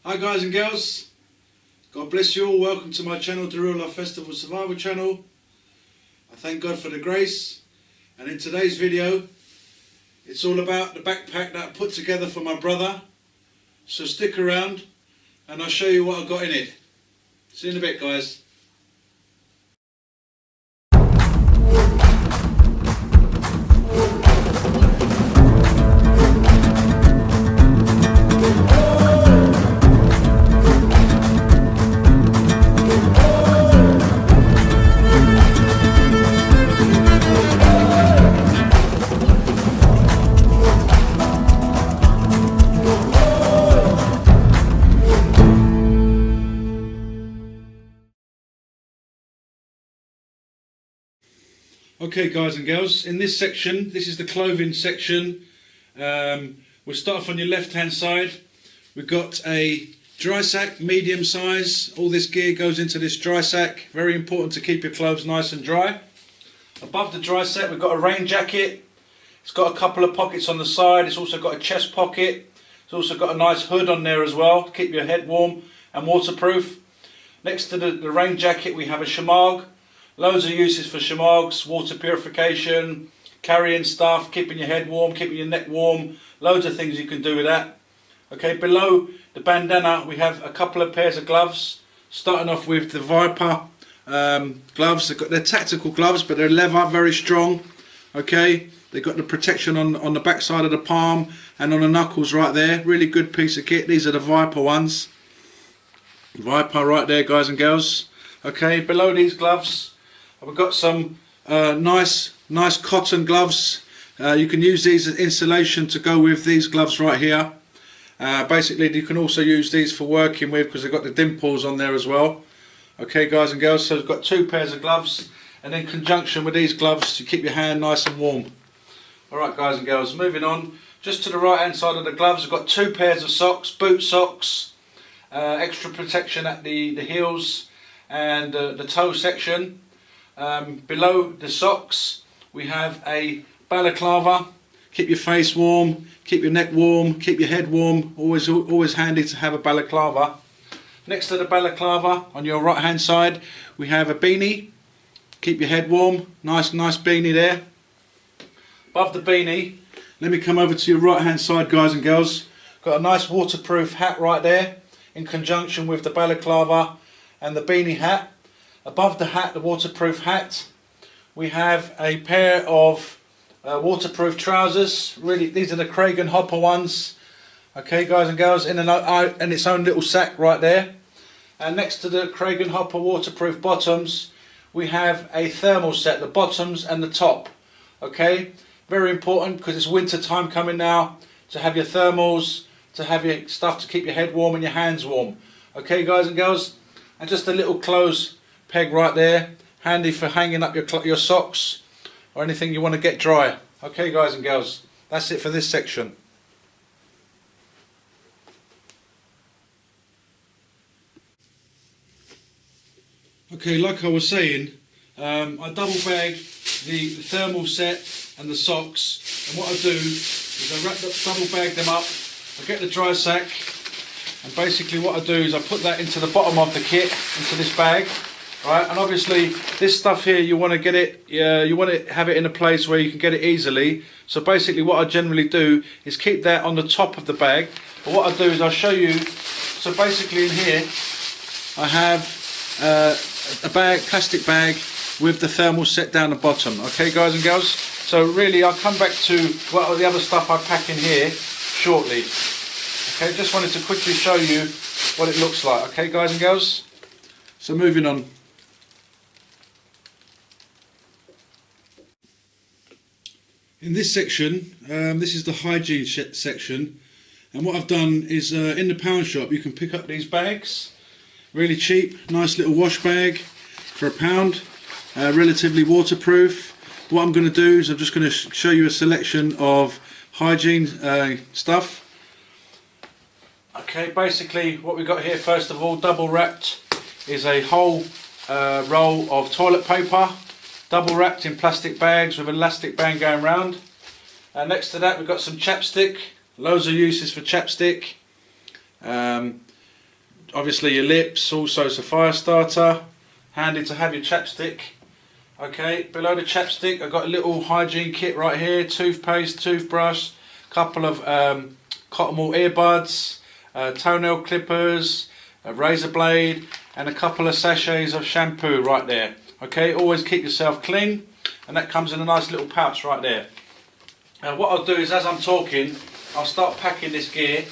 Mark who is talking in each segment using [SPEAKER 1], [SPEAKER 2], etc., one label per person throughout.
[SPEAKER 1] Hi guys and girls, God bless you all. Welcome to my channel, the Real Life Festival Survival channel. I thank God for the grace, and in today's video it's all about the backpack that I put together for my brother. So stick around and I'll show you what I've got in it. See you in a bit, guys. Okay guys and girls, in this section, this is the clothing section. We'll start off on your left hand side. We've got a dry sack, medium size. All this gear goes into this dry sack. Very important to keep your clothes nice and dry. Above the dry sack we've got a rain jacket. It's got a couple of pockets on the side. It's also got a chest pocket. It's also got a nice hood on there as well to keep your head warm and waterproof. Next to the rain jacket we have a shamag. Loads of uses for shamags: water purification, carrying stuff, keeping your head warm, keeping your neck warm. Loads of things you can do with that. Okay, below the bandana we have a couple of pairs of gloves. Starting off with the Viper gloves. They're tactical gloves, but they're leather, very strong. Okay, they've got the protection on the back side of the palm and on the knuckles right there. Really good piece of kit. These are the Viper ones. Viper right there, guys and girls. Okay, below these gloves we've got some nice cotton gloves. You can use these as insulation to go with these gloves right here. Basically you can also use these for working with because they've got the dimples on there as well. Okay guys and girls, so we've got two pairs of gloves, and in conjunction with these gloves to keep your hand nice and warm. Alright guys and girls, moving on. Just to the right hand side of the gloves we've got two pairs of socks, boot socks, extra protection at the heels and the toe section. Below the socks we have a balaclava. Keep your face warm, keep your neck warm, keep your head warm. Always handy to have a balaclava. Next to the balaclava on your right hand side we have a beanie. Keep your head warm. Nice beanie there. Above the beanie, let me come over to your right hand side, guys and girls. Got a nice waterproof hat right there in conjunction with the balaclava and the beanie hat. Above the hat, the waterproof hat, we have a pair of waterproof trousers. Really, these are the Craig and Hopper ones. Okay guys and girls, in its own little sack right there. And next to the Craig and Hopper waterproof bottoms we have a thermal set, the bottoms and the top. Okay, very important because it's winter time coming now, to have your thermals, to have your stuff to keep your head warm and your hands warm. Okay guys and girls, and just a little clothes peg right there, handy for hanging up your socks or anything you want to get dry. Okay guys and girls, that's it for this section. Okay, like I was saying, I double bag the thermal set and the socks, and what I do is I double bag them up. I get the dry sack, and basically what I do is I put that into the bottom of the kit, into this bag. Right, and obviously this stuff here you want to get it, you want to have it in a place where you can get it easily. So basically what I generally do is keep that on the top of the bag. But what I do is I'll show you. So basically in here I have a bag, plastic bag with the thermal set down the bottom. Okay guys and girls, so really I'll come back to what the other stuff I pack in here shortly. Okay, just wanted to quickly show you what it looks like. Okay guys and girls, so moving on. In this section, this is the hygiene section, and what I've done is in the pound shop you can pick up these bags, really cheap, nice little wash bag for £1, relatively waterproof. What I'm going to do is I'm just going to show you a selection of hygiene stuff. Okay, basically what we've got here, first of all, double wrapped, is a whole roll of toilet paper. Double wrapped in plastic bags with an elastic band going round. And next to that we've got some chapstick, loads of uses for chapstick. obviously your lips, also it's a fire starter. Handy to have your chapstick. Okay, below the chapstick I've got a little hygiene kit right here, toothpaste, toothbrush, couple of cotton wool earbuds, toenail clippers, a razor blade, and a couple of sachets of shampoo right there. Okay, always keep yourself clean, and that comes in a nice little pouch right there. Now what I'll do is, as I'm talking, I'll start packing this gear.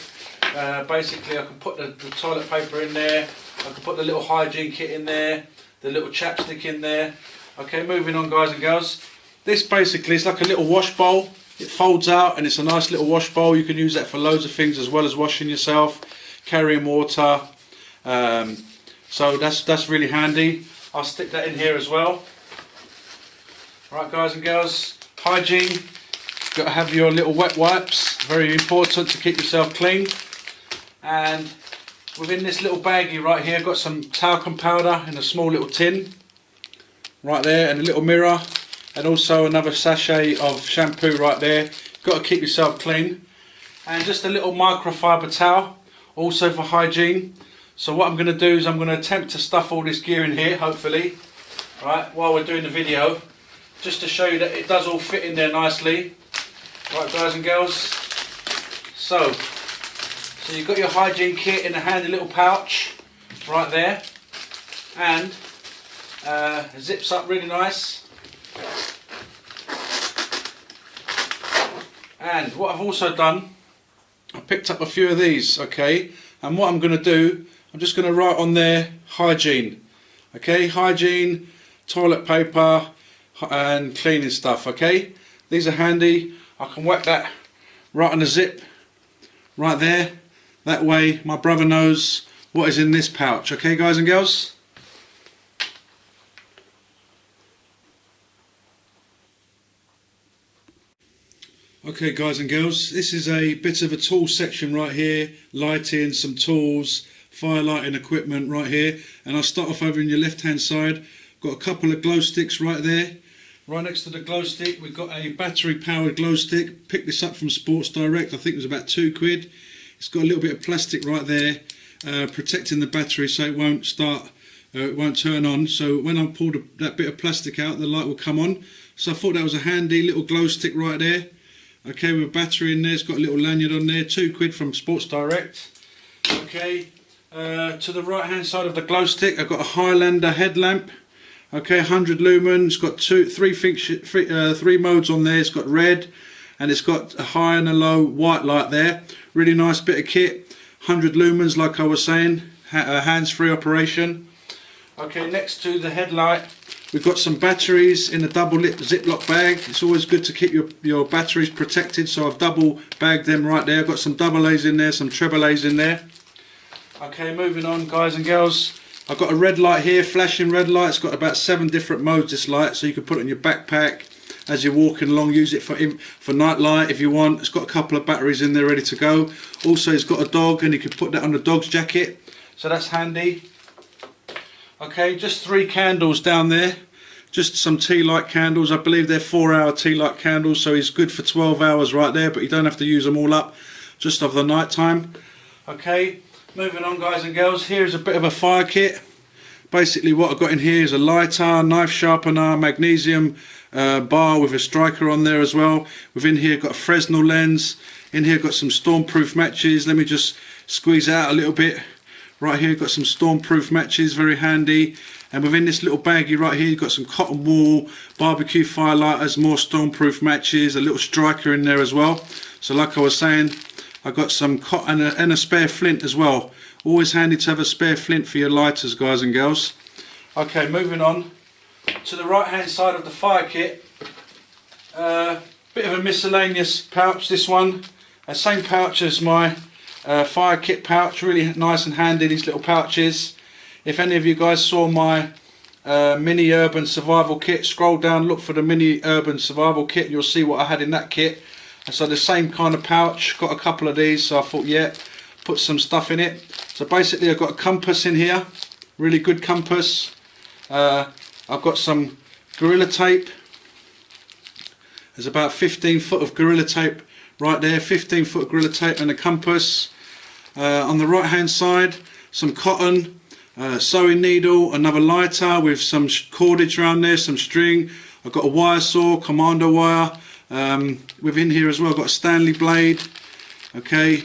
[SPEAKER 1] Basically I can put the toilet paper in there, I can put the little hygiene kit in there, the little chapstick in there. Okay, moving on guys and girls. This basically is like a little wash bowl. It folds out and it's a nice little wash bowl. You can use that for loads of things as well as washing yourself, carrying water. So that's really handy. I'll stick that in here as well. Right guys and girls, hygiene. Got to have your little wet wipes. Very important to keep yourself clean. And within this little baggie right here, I've got some talcum powder in a small little tin. Right there, and a little mirror. And also another sachet of shampoo right there. Got to keep yourself clean. And just a little microfiber towel, also for hygiene. So what I'm going to do is I'm going to attempt to stuff all this gear in here, hopefully, right, while we're doing the video, just to show you that it does all fit in there nicely. Right guys and girls, so you've got your hygiene kit in a handy little pouch right there, and it zips up really nice. And what I've also done, I picked up a few of these, okay, and what I'm going to do, I'm just going to write on there hygiene, okay, hygiene, toilet paper and cleaning stuff, okay. These are handy. I can whack that right on the zip right there. That way my brother knows what is in this pouch, okay guys and girls. Okay guys and girls, this is a bit of a tool section right here, lighting, some tools, fire lighting equipment right here, and I'll start off over in your left hand side. Got a couple of glow sticks right there. Right next to the glow stick we've got a battery powered glow stick. Picked this up from Sports Direct, I think it was about £2. It's got a little bit of plastic right there protecting the battery so it won't start, it won't turn on. So when I pull that bit of plastic out, the light will come on. So I thought that was a handy little glow stick right there. Okay, with a battery in there, it's got a little lanyard on there, £2 from Sports Direct. Okay, to the right hand side of the glow stick I've got a Highlander headlamp. Okay, 100 lumen. It's got three modes on there. It's got red, and it's got a high and a low white light there. Really nice bit of kit. 100 lumens, like I was saying, hands-free operation. Okay, next to the headlight, we've got some batteries in a double-lit Ziploc bag. It's always good to keep your batteries protected, so I've double bagged them right there. I've got some double A's in there, some treble A's in there. Okay, moving on, guys and girls. I've got a red light here, flashing red light. It's got about 7 different modes, this light, so you can put it in your backpack as you're walking along. Use it for night light if you want. It's got a couple of batteries in there ready to go. Also, it's got a dog, and you can put that on the dog's jacket, so that's handy. Okay, just 3 candles down there. Just some tea light candles. I believe they're 4-hour tea light candles, so it's good for 12 hours right there, but you don't have to use them all up just of the night time. Okay. Moving on, guys and girls, here's a bit of a fire kit. Basically what I've got in here is a lighter, knife sharpener, magnesium bar with a striker on there as well. Within here got a Fresnel lens. In here got some stormproof matches. Let me just squeeze out a little bit. Right here got some stormproof matches, very handy. And within this little baggie right here you've got some cotton wool, barbecue fire lighters, more stormproof matches, a little striker in there as well. So like I was saying, I've got some cotton and a spare flint as well. Always handy to have a spare flint for your lighters, guys and girls. Okay, moving on to the right hand side of the fire kit. Bit of a miscellaneous pouch, this one. Same pouch as my fire kit pouch. Really nice and handy, these little pouches. If any of you guys saw my mini urban survival kit, scroll down, look for the mini urban survival kit, and you'll see what I had in that kit. So the same kind of pouch, got a couple of these, so I thought, yeah, put some stuff in it. So basically I've got a compass in here, really good compass. I've got some Gorilla Tape. There's about 15 foot of Gorilla Tape right there, 15 foot of Gorilla Tape and a compass. On the right hand side some cotton, sewing needle, another lighter with some cordage around there, some string. I've got a wire saw, commando wire. Within here as well, I've got a Stanley blade, okay,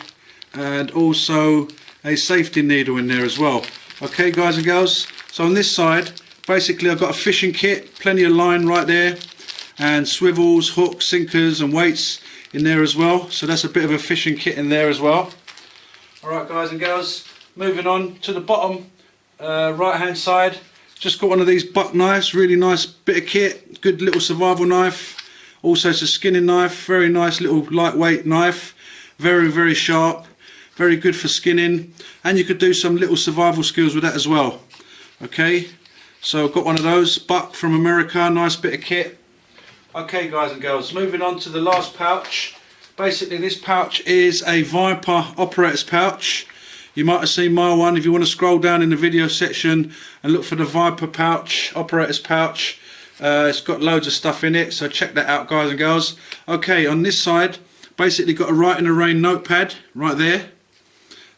[SPEAKER 1] and also a safety needle in there as well. Okay, guys and girls, so on this side, basically I've got a fishing kit, plenty of line right there, and swivels, hooks, sinkers and weights in there as well. So that's a bit of a fishing kit in there as well. Alright guys and girls, moving on to the bottom right hand side, just got one of these buck knives, really nice bit of kit, good little survival knife. Also it's a skinning knife, very nice little lightweight knife, very sharp, very good for skinning, and you could do some little survival skills with that as well. Okay, so I've got one of those, buck from America, nice bit of kit. Okay guys and girls, moving on to the last pouch. Basically this pouch is a Viper operator's pouch. You might have seen my one. If you want to scroll down in the video section and look for the Viper pouch, operator's pouch, it's got loads of stuff in it, so check that out guys and girls. Okay, on this side, basically got a Write in the Rain notepad right there.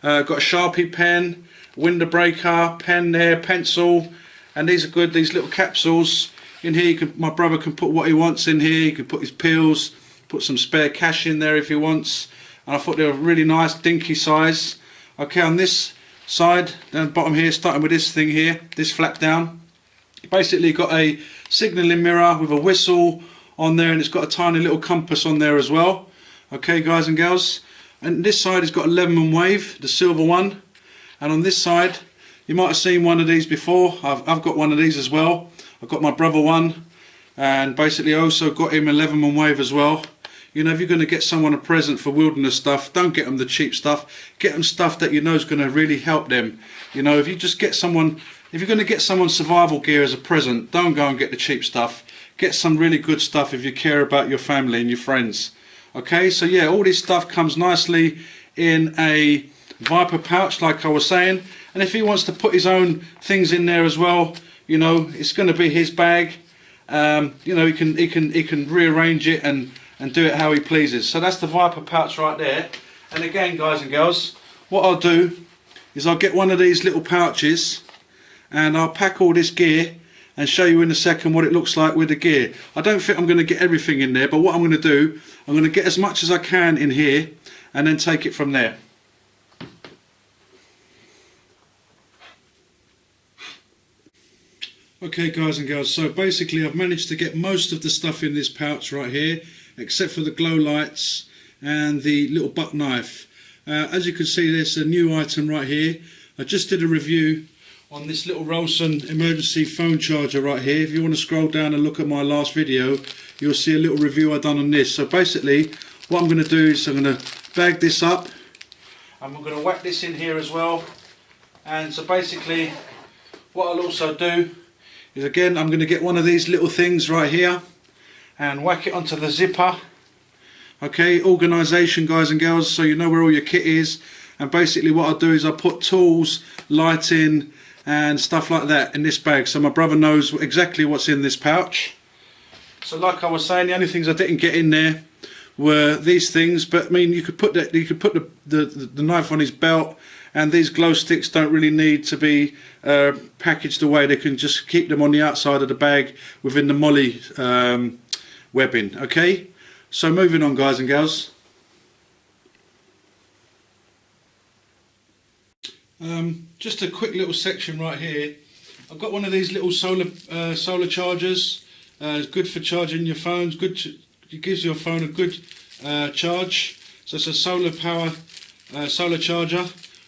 [SPEAKER 1] Got a Sharpie pen, window breaker, pen there, pencil, and these are good, these little capsules. In here, my brother can put what he wants in here. He can put his pills, put some spare cash in there if he wants. And I thought they were really nice, dinky size. Okay, on this side, down the bottom here, starting with this thing here, this flap down. Basically got a signalling mirror with a whistle on there, and it's got a tiny little compass on there as well. Okay, guys and girls. And this side has got a Leatherman Wave, the silver one. And on this side, you might have seen one of these before. I've got one of these as well. I've got my brother one, and basically I also got him a Leatherman Wave as well. You know, if you're going to get someone a present for wilderness stuff, don't get them the cheap stuff. Get them stuff that you know is going to really help them. You know, if you just get someone, if you're going to get someone survival gear as a present, don't go and get the cheap stuff. Get some really good stuff if you care about your family and your friends. Okay, so yeah, all this stuff comes nicely in a Viper pouch, like I was saying. And if he wants to put his own things in there as well, you know, it's going to be his bag. You know, he can rearrange it and do it how he pleases. So that's the Viper pouch right there. And again, guys and girls, what I'll do is I'll get one of these little pouches and I'll pack all this gear and show you in a second what it looks like with the gear. I don't think I'm going to get everything in there, but what I'm going to do, I'm going to get as much as I can in here and then take it from there. Okay guys and girls, so basically I've managed to get most of the stuff in this pouch right here, except for the glow lights and the little buck knife. As you can see, there's a new item right here. I just did a review on this little Rolson emergency phone charger right here. If you want to scroll down and look at my last video, you'll see a little review I've done on this. So basically what I'm going to do is I'm going to bag this up and we're going to whack this in here as well. And so basically what I'll also do is, again, I'm going to get one of these little things right here and whack it onto the zipper. Okay, organisation guys and girls, so you know where all your kit is. And basically what I'll do is I'll put tools, lighting and stuff like that in this bag, so my brother knows exactly what's in this pouch. So like I was saying, the only things I didn't get in there were these things, but I mean, you could put that, you could put the knife on his belt, and these glow sticks don't really need to be packaged away. They can just keep them on the outside of the bag within the molly webbing. Okay, so moving on guys and girls. Just a quick little section right here. I've got one of these little solar chargers. It's good for charging your phones. It gives your phone a good charge. So it's a solar power solar charger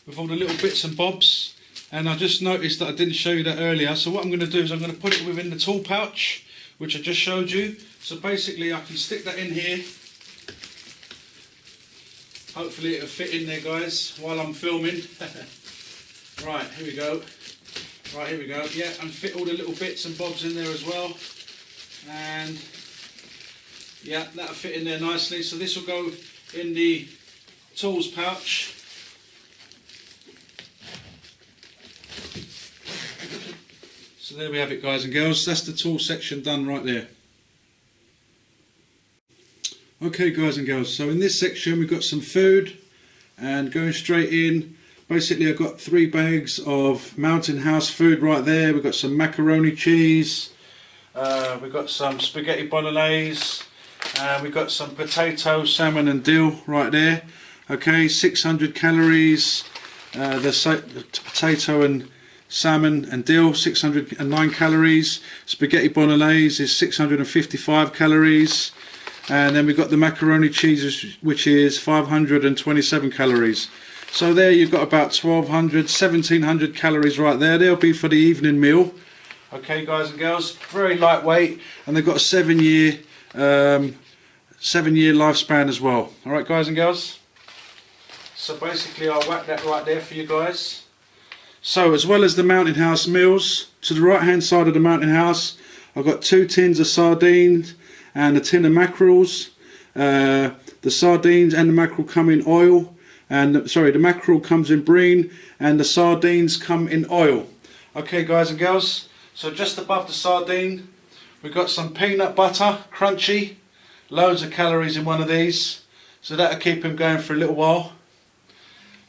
[SPEAKER 1] with all the little bits and bobs. And I just noticed that I didn't show you that earlier. So what I'm going to do is I'm going to put it within the tool pouch, which I just showed you. So basically I can stick that in here. Hopefully it'll fit in there guys while I'm filming. Right, here we go. Right, here we go. Yeah, and fit all the little bits and bobs in there as well. And yeah, that'll fit in there nicely. So this will go in the tools pouch. So there we have it guys and girls. That's the tool section done right there. Okay guys and girls, so in this section we've got some food, and going straight in, basically I've got 3 bags of Mountain House food right there. We've got some macaroni cheese, we've got some spaghetti bolognese, we've got some potato, salmon and dill right there. Okay, 600 calories, the potato and salmon and dill, 609 calories. Spaghetti bolognese is 655 calories. And then we've got the macaroni cheese, which is 527 calories. So there you've got about 1200, 1700 calories right there. They'll be for the evening meal. Okay, guys and girls, very lightweight, and they've got a 7-year lifespan as well. All right, guys and girls. So basically, I'll whack that right there for you guys. So as well as the Mountain House meals, to the right hand side of the Mountain House, I've got 2 tins of sardines and a tin of mackerels. The sardines and the mackerel come in oil, and the mackerel comes in brine and the sardines come in oil. Okay, guys and girls, so just above the sardine we've got some peanut butter, crunchy, loads of calories in one of these, so that'll keep him going for a little while.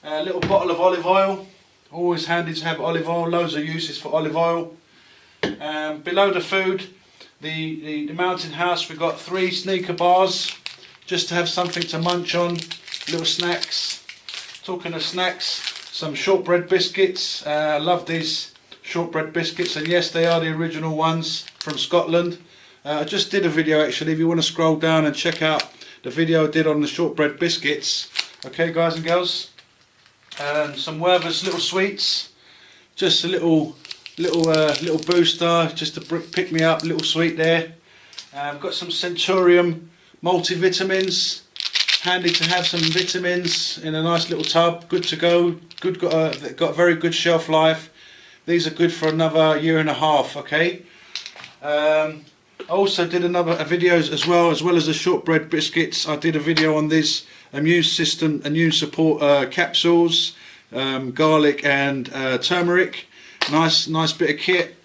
[SPEAKER 1] A little bottle of olive oil, always handy to have olive oil, loads of uses for olive oil. Below the food, the Mountain House, we've got 3 sneaker bars, just to have something to munch on, little snacks. Talking of snacks, some shortbread biscuits. I love these shortbread biscuits, and yes, they are the original ones from Scotland. I just did a video actually, if you want to scroll down and check out the video I did on the shortbread biscuits. Okay, guys and girls. Some Werther's little sweets, just a little booster, just to pick me up, little sweet there. I've got some Centurion multivitamins, handy to have some vitamins in a nice little tub, good to go. They've got very good shelf life. These are good for another 1.5 years. Okay. I also did a videos as well as the shortbread biscuits. I did a video on this immune support capsules, garlic and turmeric. Nice bit of kit.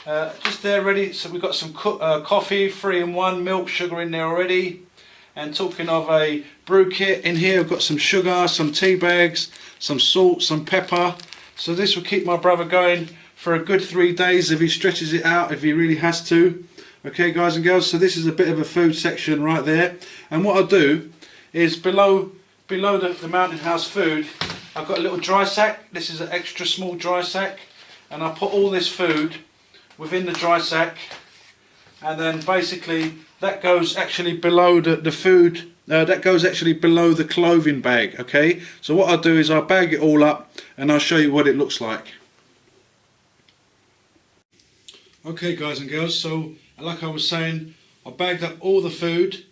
[SPEAKER 1] Just there ready. So we've got some coffee, 3-in-1, milk, sugar in there already. And talking of a brew kit, in here I've got some sugar, some tea bags, some salt, some pepper. So this will keep my brother going for a good 3 days if he stretches it out, if he really has to. Okay, guys and girls, so this is a bit of a food section right there. And what I'll do is below the Mountain House food, I've got a little dry sack. This is an extra small dry sack, and I put all this food within the dry sack, and then basically that goes actually below the food. That goes actually below the clothing bag. Okay, so what I'll do is I'll bag it all up and I'll show you what it looks like. Okay, guys and girls, so like I was saying, I bagged up all the food,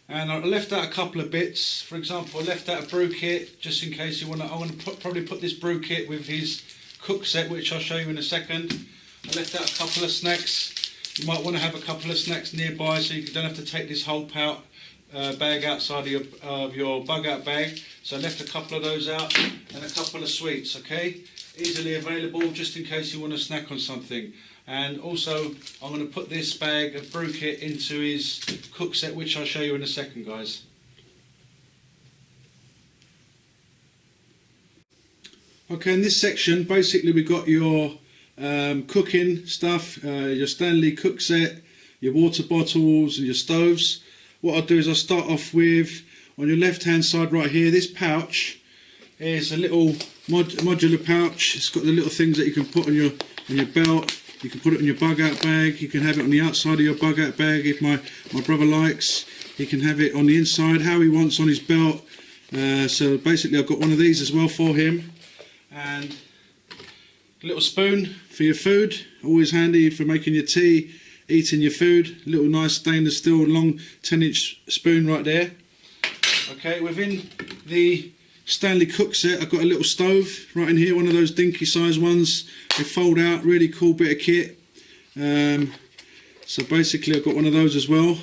[SPEAKER 1] and I left out a couple of bits. For example, I left out a brew kit, just in case you want to. I want to probably put this brew kit with his cook set, which I'll show you in a second. I left out a couple of snacks. You might want to have a couple of snacks nearby, so you don't have to take this whole bag outside of your bug out bag. So I left a couple of those out, and a couple of sweets. Okay, easily available, just in case you want to snack on something. And also I'm going to put this bag of brew kit into his cook set, which I'll show you in a second, guys. Okay, in this section basically we've got your cooking stuff, your Stanley cook set, your water bottles and your stoves. What I'll do is I'll start off with, on your left hand side right here, this pouch is a little modular pouch. It's got the little things that you can put on your belt. You can put it in your bug out bag. You can have it on the outside of your bug out bag if my brother likes. He can have it on the inside, how he wants, on his belt. So basically I've got one of these as well for him. And a little spoon for your food, always handy for making your tea, eating your food. A little nice stainless steel long 10-inch spoon right there. Okay, within the Stanley cook set I've got a little stove right in here, one of those dinky size ones. They fold out, really cool bit of kit. So basically I've got one of those as well.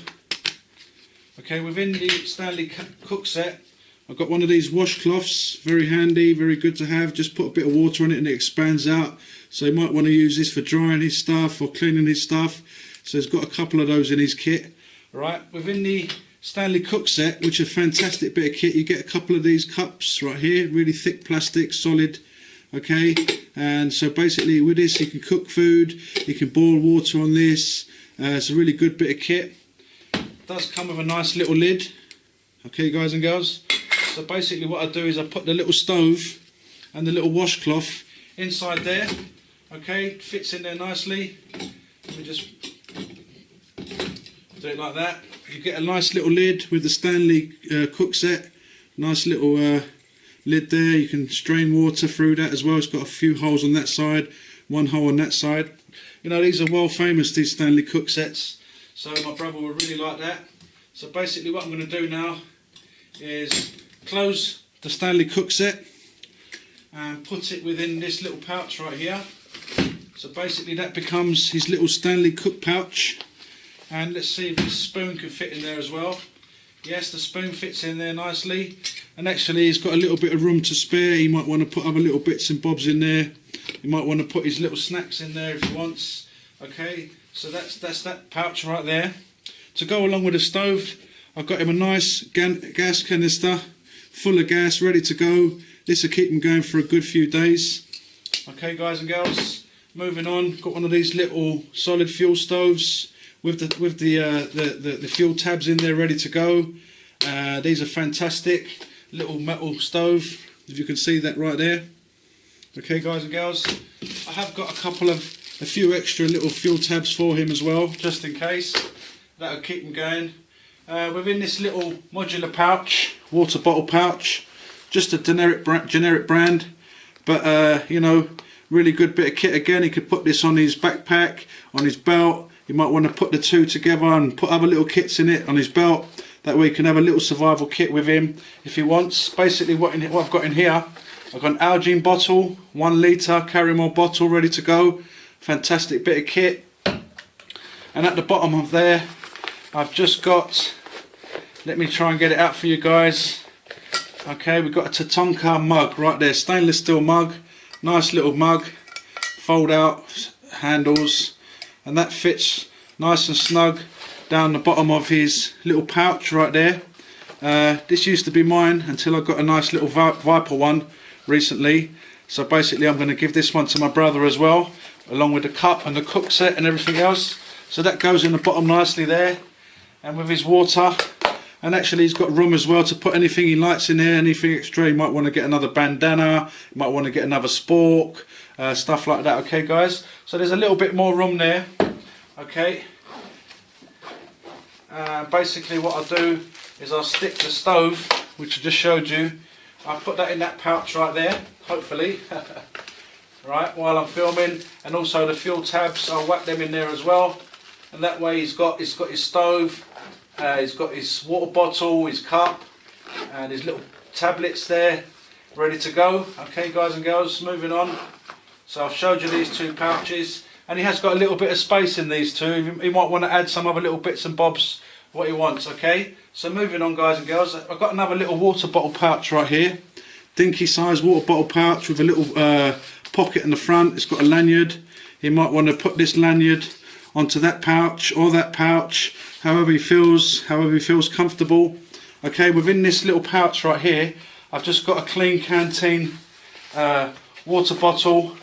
[SPEAKER 1] Okay, within the Stanley cook set I've got one of these washcloths, very handy, very good to have. Just put a bit of water on it and it expands out. So you might want to use this for drying his stuff or cleaning his stuff. So he's got a couple of those in his kit. Right, within the Stanley cook set, which is a fantastic bit of kit, you get a couple of these cups right here, really thick plastic, solid Okay, and so basically with this you can cook food, you can boil water on this. It's a really good bit of kit. It does come with a nice little lid. Okay guys and girls, so basically what I do is I put the little stove and the little washcloth inside there. Okay, it fits in there nicely. Let me just do it like that. You get a nice little lid with the Stanley cook set. Nice little lid there. You can strain water through that as well. It's got a few holes on that side, one hole on that side. You know, these are well famous, these Stanley cook sets. So my brother would really like that. So basically what I'm going to do now is close the Stanley cook set and put it within this little pouch right here. So basically that becomes his little Stanley cook pouch. And let's see if this spoon can fit in there as well. Yes, the spoon fits in there nicely. And actually he's got a little bit of room to spare. He might want to put other little bits and bobs in there. He might want to put his little snacks in there if he wants. Okay, so that's that pouch right there. To go along with the stove, I've got him a nice gas canister full of gas ready to go. This will keep him going for a good few days. Okay guys and girls, moving on, got one of these little solid fuel stoves with the fuel tabs in there ready to go. These are fantastic little metal stove, if you can see that right there. Okay guys and girls, I have got a few extra little fuel tabs for him as well, just in case. That'll keep him going. Within this little modular pouch, water bottle pouch, just a generic brand, but you know, really good bit of kit. Again, he could put this on his backpack, on his belt. You might want to put the two together and put other little kits in it on his belt. That way he can have a little survival kit with him if he wants. Basically what I've got in here, I've got an Algene bottle, 1 litre carry-on bottle ready to go. Fantastic bit of kit. And at the bottom of there, I've just got, let me try and get it out for you guys. Okay, we've got a Tatonka mug right there, stainless steel mug, nice little mug, fold out handles, and that fits nice and snug down the bottom of his little pouch right there. This used to be mine until I got a nice little Viper one recently. So basically I'm going to give this one to my brother as well, along with the cup and the cook set and everything else. So that goes in the bottom nicely there, and with his water. And actually he's got room as well to put anything he likes in there, anything extra. You might want to get another bandana, you might want to get another spork, stuff like that. Okay guys, so there's a little bit more room there. Okay, basically what I'll do is I'll stick the stove, which I just showed you, I'll put that in that pouch right there, hopefully, right, while I'm filming. And also the fuel tabs, I'll whack them in there as well. And that way he's got his stove, he's got his water bottle, his cup, and his little tablets there, ready to go. Okay guys and girls, moving on. So I've showed you these two pouches, and he has got a little bit of space in these two. He might want to add some other little bits and bobs, what he wants. Okay, so moving on guys and girls, I've got another little water bottle pouch right here. Dinky size water bottle pouch with a little pocket in the front. It's got a lanyard. He might want to put this lanyard onto that pouch or that pouch, however he feels comfortable. Okay, within this little pouch right here, I've just got a clean canteen water bottle.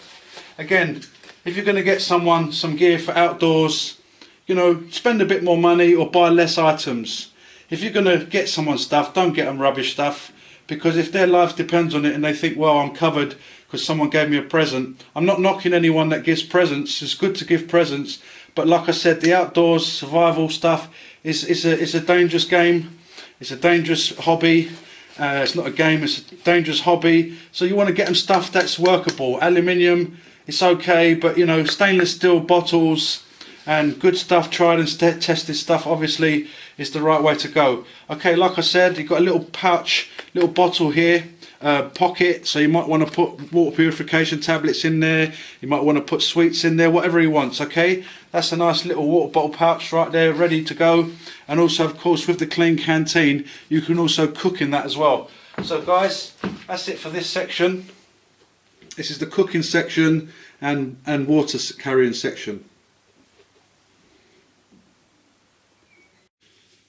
[SPEAKER 1] Again, if you're going to get someone some gear for outdoors, you know, spend a bit more money or buy less items. If you're going to get someone stuff, don't get them rubbish stuff, because if their life depends on it and they think, well, I'm covered because someone gave me a present. I'm not knocking anyone that gives presents. It's good to give presents, but like I said, the outdoors survival stuff is a dangerous game. It's a dangerous hobby. It's not a game, it's a dangerous hobby. So you want to get them stuff that's workable. Aluminium, it's okay, but you know, stainless steel bottles and good stuff, tried and tested stuff, obviously is the right way to go. Okay, like I said, you've got a little pouch, little bottle here, pocket, so you might want to put water purification tablets in there, you might want to put sweets in there, whatever he wants. Okay, that's a nice little water bottle pouch right there, ready to go. And also, of course, with the clean canteen, you can also cook in that as well. So guys, that's it for this section. This is the cooking section and water carrying section.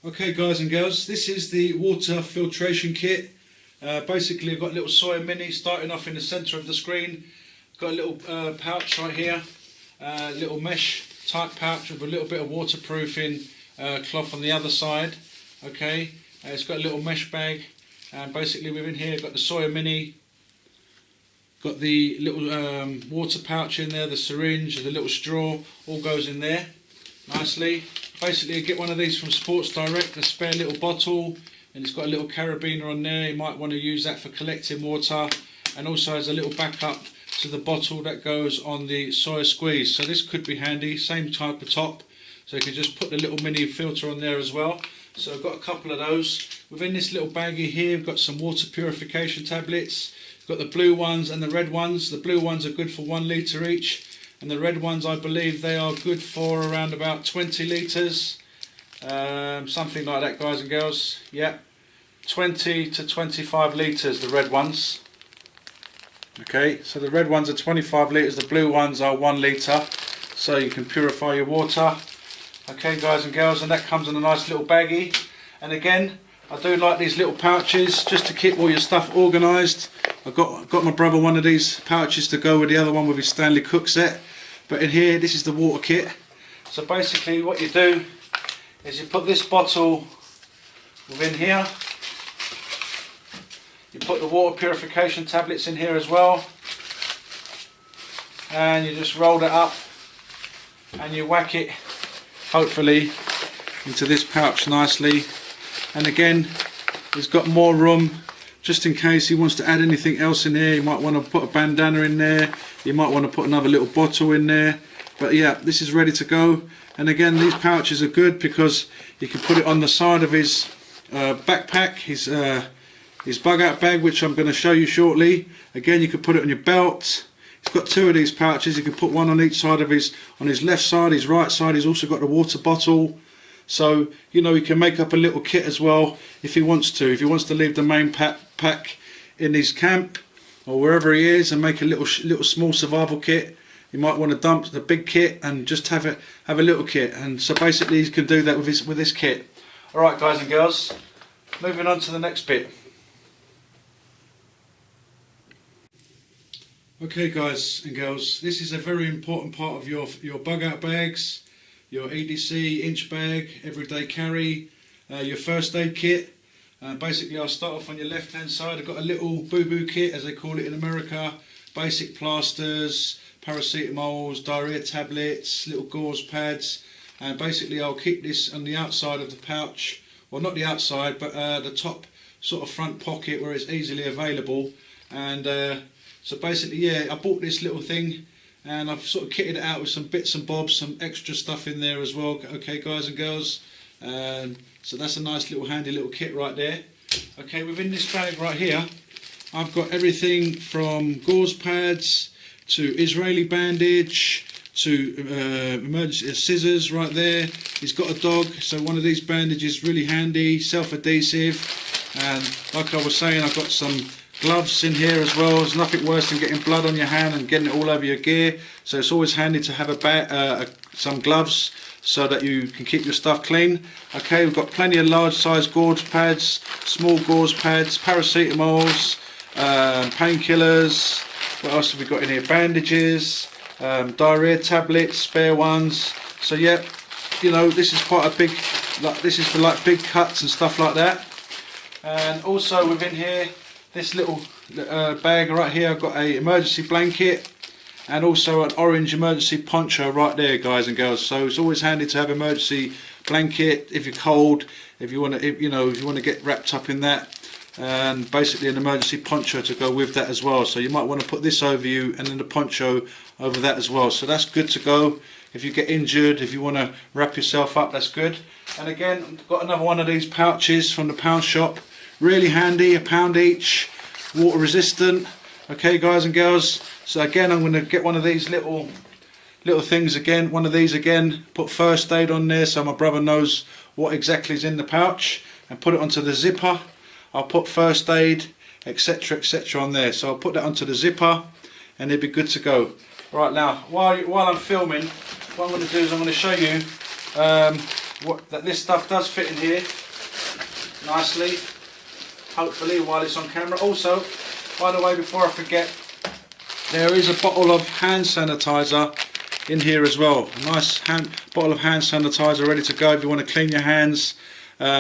[SPEAKER 1] Okay guys and girls, this is the water filtration kit. Basically I've got a little Sawyer Mini starting off in the centre of the screen. Got a little pouch right here, little mesh type pouch with a little bit of waterproofing cloth on the other side. Okay, it's got a little mesh bag, and basically within here got the Sawyer Mini, got the little water pouch in there, the syringe, the little straw, all goes in there nicely. Basically you get one of these from Sports Direct, a spare little bottle, and it's got a little carabiner on there. You might want to use that for collecting water, and also has a little backup to the bottle that goes on the Sawyer Squeeze. So this could be handy, same type of top, so you can just put the little mini filter on there as well. So I've got a couple of those. Within this little baggie here we've got some water purification tablets. Got the blue ones and the red ones. The blue ones are good for 1 litre each, and the red ones I believe they are good for around about 20 litres, something like that, guys and girls. Yeah, 20 to 25 litres the red ones. Okay, so the red ones are 25 litres, the blue ones are 1 litre, so you can purify your water. Okay, guys and girls, and that comes in a nice little baggie. And again, I do like these little pouches just to keep all your stuff organised. I've got my brother one of these pouches to go with the other one with his Stanley Cook set. But in here, this is the water kit. So basically what you do is you put this bottle within here. You put the water purification tablets in here as well. And you just roll it up and you whack it, hopefully, into this pouch nicely. And again, it's got more room just in case he wants to add anything else in here. You might want to put a bandana in there, you might want to put another little bottle in there. But yeah, this is ready to go. And again, these pouches are good because you can put it on the side of his backpack, his bug out bag, which I'm going to show you shortly. Again, you can put it on your belt. He's got 2 of these pouches. You can put one on each side of his left side, his right side. He's also got a water bottle. So, you know, he can make up a little kit as well if he wants to. If he wants to leave the main pack in his camp or wherever he is and make a little small survival kit, you might want to dump the big kit and just have a little kit. And so basically he can do that with this kit. Alright, guys and girls, moving on to the next bit. Okay, guys and girls, this is a very important part of your bug out bags, your EDC inch bag, everyday carry, your first aid kit. Basically I'll start off on your left hand side. I've got a little boo-boo kit, as they call it in America. Basic plasters, paracetamols, diarrhea tablets, little gauze pads, and basically I'll keep this on the outside of the pouch, well not the outside but the top sort of front pocket where it's easily available. And so basically, yeah, I bought this little thing and I've sort of kitted it out with some bits and bobs, some extra stuff in there as well. Okay, guys and girls, so that's a nice little handy little kit right there. Okay, within this bag right here I've got everything from gauze pads to Israeli bandage to emergency scissors right there. He's got a dog, so one of these bandages really handy, self-adhesive. And like I was saying, I've got some gloves in here as well. There's nothing worse than getting blood on your hand and getting it all over your gear, so it's always handy to have some gloves so that you can keep your stuff clean. Okay, we've got plenty of large size gauze pads, small gauze pads, paracetamols, painkillers. What else have we got in here? Bandages, diarrhea tablets, spare ones. So yeah, you know, this is quite a big, this is for like big cuts and stuff like that. And also within here, this little bag right here, I've got a emergency blanket and also an orange emergency poncho right there, guys and girls. So it's always handy to have emergency blanket if you're cold, if you want to, if you want to get wrapped up in that, and basically an emergency poncho to go with that as well. So you might want to put this over you and then the poncho over that as well. So that's good to go if you get injured, if you want to wrap yourself up, that's good. And again, I've got another one of these pouches from the pound shop. Really handy, £1 each, water resistant. Okay, guys and girls, so again I'm going to get one of these little things again, one of these again, put first aid on there so my brother knows what exactly is in the pouch, and put it onto the zipper. I'll put first aid, etc, etc on there, so I'll put that onto the zipper and it'll be good to go. Right, now while I'm filming, what I'm going to do is I'm going to show you that this stuff does fit in here nicely. hopefully, while it's on camera. Also, by the way, before I forget, there is a bottle of hand sanitizer in here as well. A nice bottle of hand sanitizer ready to go if you want to clean your hands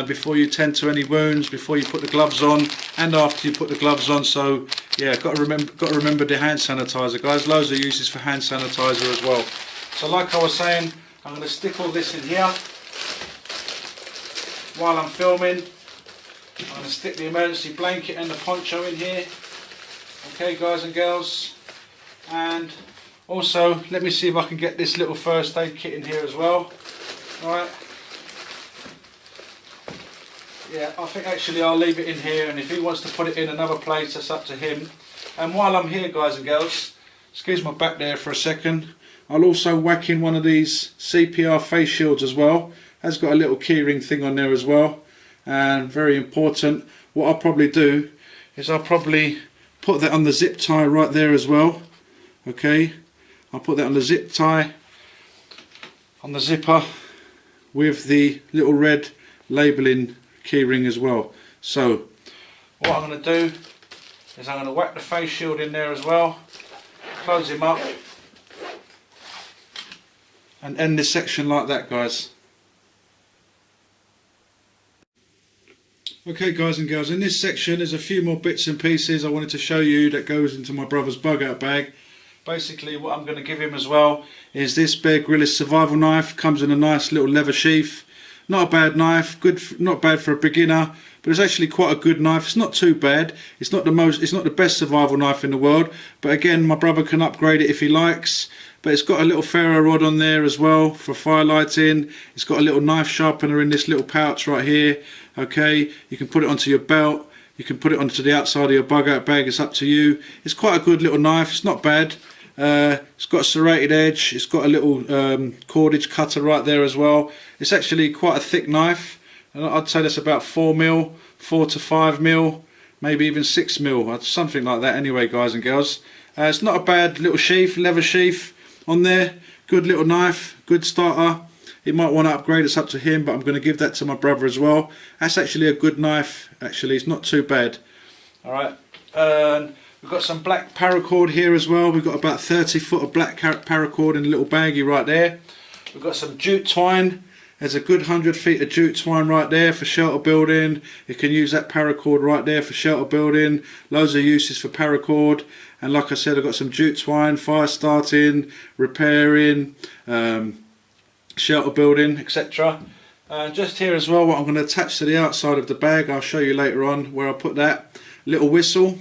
[SPEAKER 1] before you tend to any wounds, before you put the gloves on, and after you put the gloves on. So yeah, got to remember the hand sanitizer, guys. Loads of uses for hand sanitizer as well. So like I was saying, I'm going to stick all this in here while I'm filming. I'm going to stick the emergency blanket and the poncho in here. Okay, guys and girls. And also, let me see if I can get this little first aid kit in here as well. Right. Yeah, I think actually I'll leave it in here, and if he wants to put it in another place, that's up to him. And while I'm here, guys and girls, excuse my back there for a second, I'll also whack in one of these CPR face shields as well. Has got a little keyring thing on there as well, and very important. What I'll probably do is I'll probably put that on the zip tie right there as well. Okay, I'll put that on the zip tie, on the zipper, with the little red labelling keyring as well. So what I'm going to do is I'm going to whack the face shield in there as well, close him up, and end this section like that, guys. Okay, guys and girls, in this section there's a few more bits and pieces I wanted to show you that goes into my brother's bug out bag. Basically what I'm going to give him as well is this Bear Grylls survival knife. Comes in a nice little leather sheath. Not a bad knife, not bad for a beginner, but it's actually quite a good knife. It's not too bad. It's not the best survival knife in the world, but again, my brother can upgrade it if he likes. But it's got a little ferro rod on there as well for firelighting. It's got a little knife sharpener in this little pouch right here. Okay, you can put it onto your belt. You can put it onto the outside of your bug out bag. It's up to you. It's quite a good little knife. It's not bad. It's got a serrated edge. It's got a little cordage cutter right there as well. It's actually quite a thick knife, and I'd say that's about 4mm, 4 to 5mm, maybe even 6mm, something like that anyway, guys and girls. It's not a bad little sheath, leather sheath on there. Good little knife, good starter. He might want to upgrade, it's up to him, but I'm going to give that to my brother as well. That's actually a good knife, actually. It's not too bad. Alright, we've got some black paracord here as well. We've got about 30 foot of black paracord in a little baggie right there. We've got some jute twine. There's a good 100 feet of jute twine right there for shelter building. You can use that paracord right there for shelter building. Loads of uses for paracord. And like I said, I've got some jute twine, fire starting, repairing, shelter building, etc. Just here as well, what I'm going to attach to the outside of the bag, I'll show you later on where I put that. Little whistle.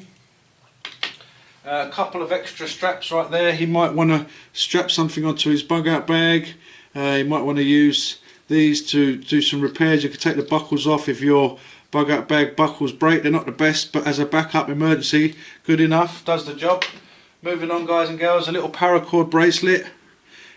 [SPEAKER 1] A couple of extra straps right there. He might want to strap something onto his bug out bag. He might want to use these to do some repairs. You can take the buckles off if your bug out bag buckles break. They're not the best, but as a backup emergency, good enough, does the job. Moving on, guys and girls, a little paracord bracelet,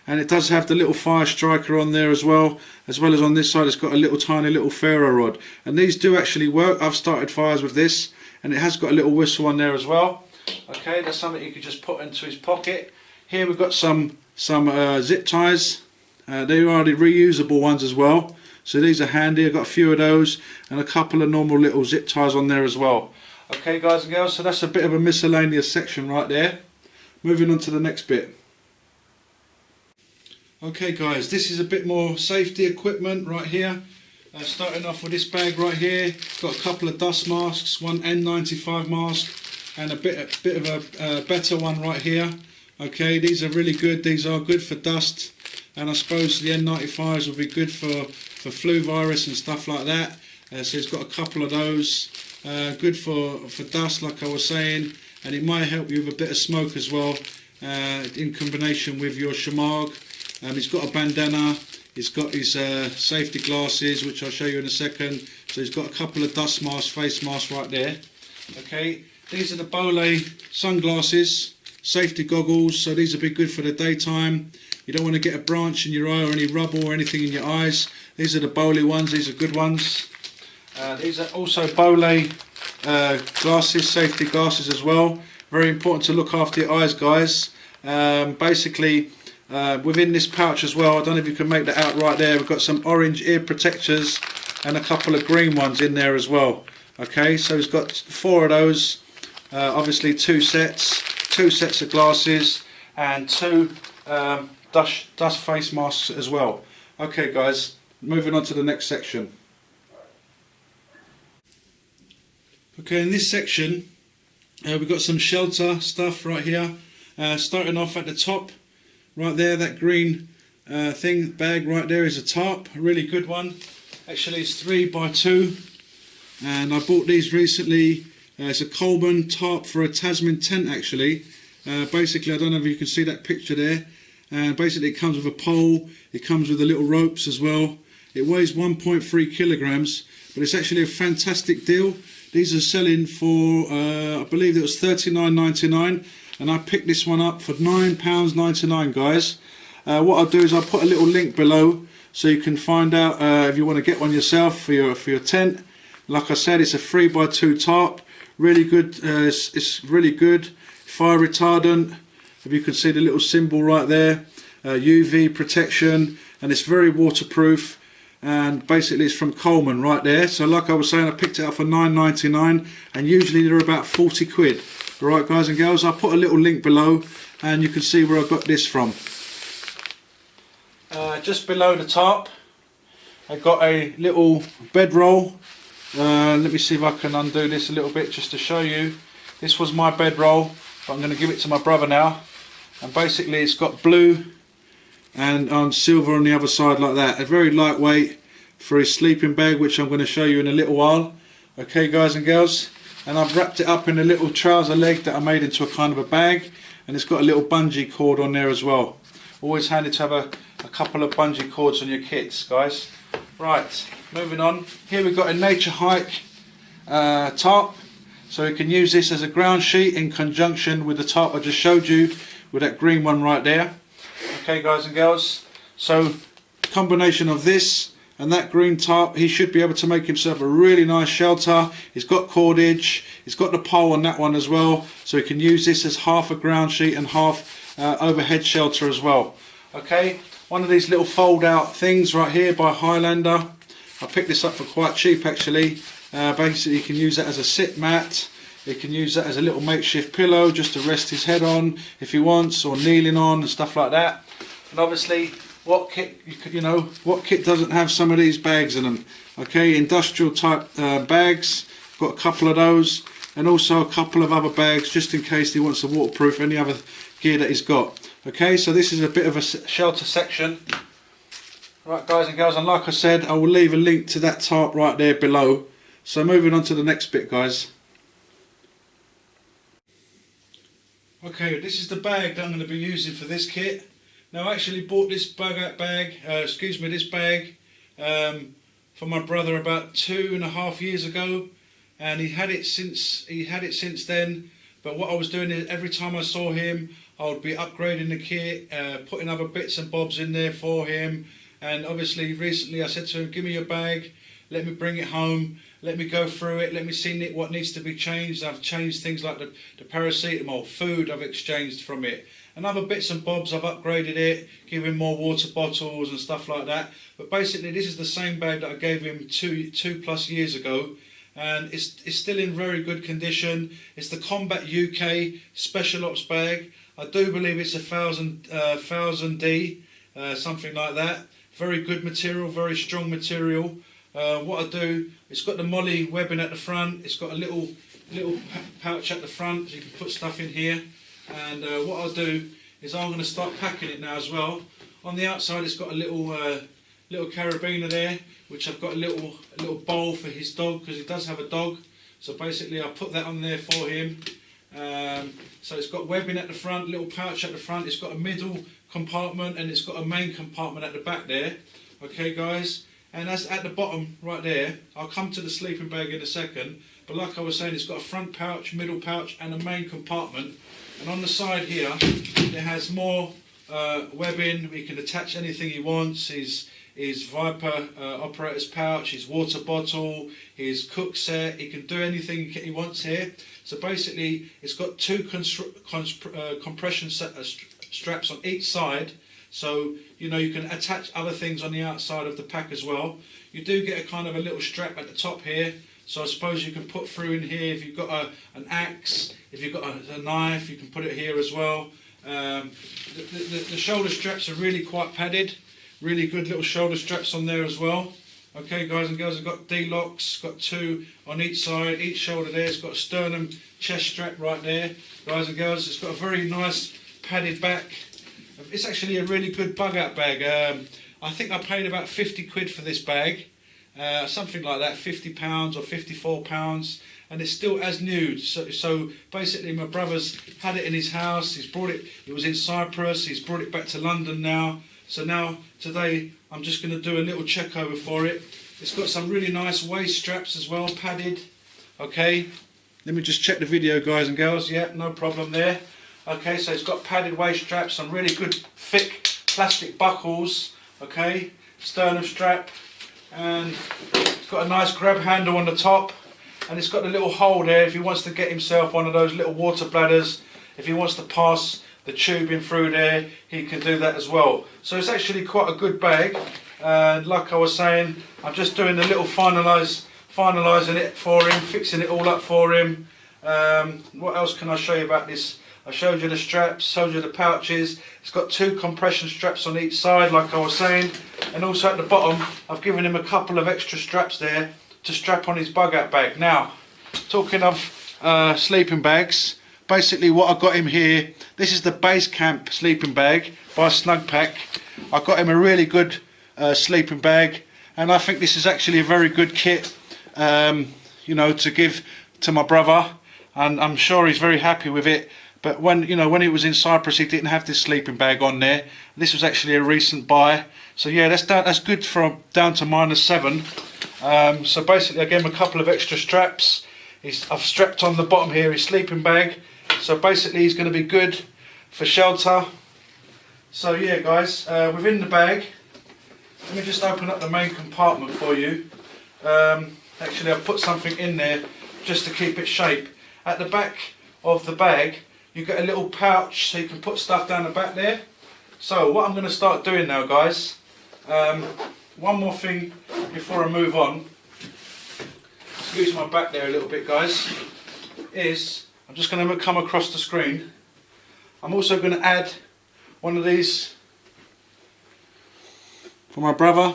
[SPEAKER 1] and it does have the little fire striker on there as well as on this side. It's got a little tiny little ferro rod, and these do actually work. I've started fires with this, and it has got a little whistle on there as well. Okay, that's something you could just put into his pocket. Here we've got some zip ties. They are the reusable ones as well, so these are handy. I've got a few of those and a couple of normal little zip ties on there as well. Okay, guys and girls, so that's a bit of a miscellaneous section right there. Moving on to the next bit. Okay guys, this is a bit more safety equipment right here. Starting off with this bag right here, got a couple of dust masks, one N95 mask and a bit of a better one right here. Okay, these are really good. These are good for dust, and I suppose the N95s will be good for flu virus and stuff like that. So it's got a couple of those. Good for dust, like I was saying, and it might help you with a bit of smoke as well, in combination with your shamag. He's got a bandana. He's got his safety glasses, which I'll show you in a second. So he's got a couple of dust masks, face masks right there. Okay, these are the Bole sunglasses, safety goggles. So these will be good for the daytime. You don't want to get a branch in your eye or any rubble or anything in your eyes. These are the Bole ones. These are good ones. These are also Bole glasses, safety glasses as well. Very important to look after your eyes, guys. Basically, within this pouch as well, I don't know if you can make that out right there, we've got some orange ear protectors and a couple of green ones in there as well. Okay, so he's got 4 of those, obviously 2 sets of glasses, and 2 dust face masks as well. Okay guys, moving on to the next section. Okay, in this section we've got some shelter stuff right here, starting off at the top right there. That green bag right there is a tarp, a really good one. Actually it's 3x2, and I bought these recently. It's a Coleman tarp for a Tasman tent actually. Basically, I don't know if you can see that picture there. Basically it comes with a pole, it comes with the little ropes as well. It weighs 1.3 kilograms, but it's actually a fantastic deal. These are selling for, I believe it was $39.99, and I picked this one up for £9.99, guys. What I'll do is I'll put a little link below so you can find out if you want to get one yourself for your tent. Like I said, it's a 3x2 tarp, really good. It's really good, fire retardant. If you can see the little symbol right there, UV protection, and it's very waterproof. And basically it's from Coleman right there. So like I was saying, I picked it up for £9.99, and usually they're about 40 quid. Alright guys and girls, I'll put a little link below and you can see where I got this from. Just below the tarp I got a little bedroll. Let me see if I can undo this a little bit just to show you. This was my bedroll, but I'm going to give it to my brother now. And basically it's got blue and silver on the other side like that. A very lightweight for his sleeping bag, which I'm going to show you in a little while. Okay guys and girls, and I've wrapped it up in a little trouser leg that I made into a kind of a bag, and it's got a little bungee cord on there as well. Always handy to have a couple of bungee cords on your kits, guys. Right, moving on. Here we've got a nature hike tarp, so you can use this as a ground sheet in conjunction with the tarp I just showed you, with that green one right there. Okay guys and girls, so combination of this and that green tarp, he should be able to make himself a really nice shelter. He's got cordage, he's got the pole on that one as well, so he can use this as half a ground sheet and half overhead shelter as well. Okay, one of these little fold out things right here by Highlander. I picked this up for quite cheap actually. Basically you can use that as a sit mat. You can use that as a little makeshift pillow just to rest his head on if he wants, or kneeling on and stuff like that. And obviously, what kit what kit doesn't have some of these bags in them? Okay, industrial type bags. Got a couple of those, and also a couple of other bags just in case he wants to waterproof any other gear that he's got. Okay, so this is a bit of a shelter section. Right guys and girls, and like I said, I will leave a link to that tarp right there below. So moving on to the next bit, guys. Okay, this is the bag that I'm going to be using for this kit. Now I actually bought this bag for my brother about 2.5 years ago, and he had it since then. But what I was doing is every time I saw him, I would be upgrading the kit, putting other bits and bobs in there for him. And obviously recently I said to him, give me your bag, let me bring it home, let me go through it, let me see what needs to be changed. I've changed things like the paracetamol, food I've exchanged from it. And other bits and bobs, I've upgraded it, given more water bottles and stuff like that. But basically this is the same bag that I gave him two plus years ago. And it's still in very good condition. It's the Combat UK Special Ops bag. I do believe it's a 1000D, something like that. Very good material, very strong material. What I do, it's got the molly webbing at the front. It's got a little pouch at the front, so you can put stuff in here. And what I'll do is I'm going to start packing it now as well. On the outside, it's got a little carabiner there, which I've got a little bowl for his dog, because he does have a dog. So basically, I'll put that on there for him. So it's got webbing at the front, little pouch at the front. It's got a middle compartment, and it's got a main compartment at the back there. Okay, guys. And as at the bottom right there, I'll come to the sleeping bag in a second, but like I was saying, it's got a front pouch, middle pouch and a main compartment. And on the side here, it has more webbing. We can attach anything he wants, his Viper operator's pouch, his water bottle, his cook set. He can do anything he wants here. So basically, it's got 2 compression straps on each side. So, you know, you can attach other things on the outside of the pack as well. You do get a kind of a little strap at the top here, So I suppose you can put through in here if you've got an axe, if you've got a knife, you can put it here as well. The shoulder straps are really quite padded, really good little shoulder straps on there as well. Okay, guys and girls, I've got D-locks, got 2 on each side, each shoulder there. It's got a sternum chest strap right there, guys and girls. It's got a very nice padded back. It's actually a really good bug out bag. I think I paid about 50 quid for this bag, something like that, £50 or £54, and it's still as new. So basically my brother's had it in his house, he's brought it, it was in Cyprus, he's brought it back to London now. So now, today, I'm just going to do a little check over for it. It's got some really nice waist straps as well, padded. Okay, let me just check the video, guys and girls. Yeah, no problem there. Okay, so it's got padded waist straps, some really good thick plastic buckles. Okay, sternum strap, and it's got a nice grab handle on the top, and it's got a little hole there if he wants to get himself one of those little water bladders. If he wants to pass the tubing through there, he can do that as well. So it's actually quite a good bag, and like I was saying, I'm just doing a little finalising it for him, fixing it all up for him. What else can I show you about this? I showed you the straps, showed you the pouches. It's got 2 compression straps on each side, like I was saying, and also at the bottom I've given him a couple of extra straps there to strap on his bug out bag. Now, talking of sleeping bags, basically what I got him here, this is the WOWCAMP sleeping bag by Snugpack. I got him a really good sleeping bag, and I think this is actually a very good kit, you know, to give to my brother, and I'm sure he's very happy with it. But when he was in Cyprus, he didn't have this sleeping bag on there. This was actually a recent buy. So yeah, that's good for down to -7. So basically I gave him a couple of extra straps. I've strapped on the bottom here his sleeping bag. So basically he's going to be good for shelter. So yeah, guys, within the bag, let me just open up the main compartment for you. Actually I've put something in there just to keep it shape. At the back of the bag, you get a little pouch so you can put stuff down the back there. So what I'm going to start doing now, guys, one more thing before I move on, excuse my back there a little bit, guys, is I'm just going to come across the screen. I'm also going to add one of these for my brother.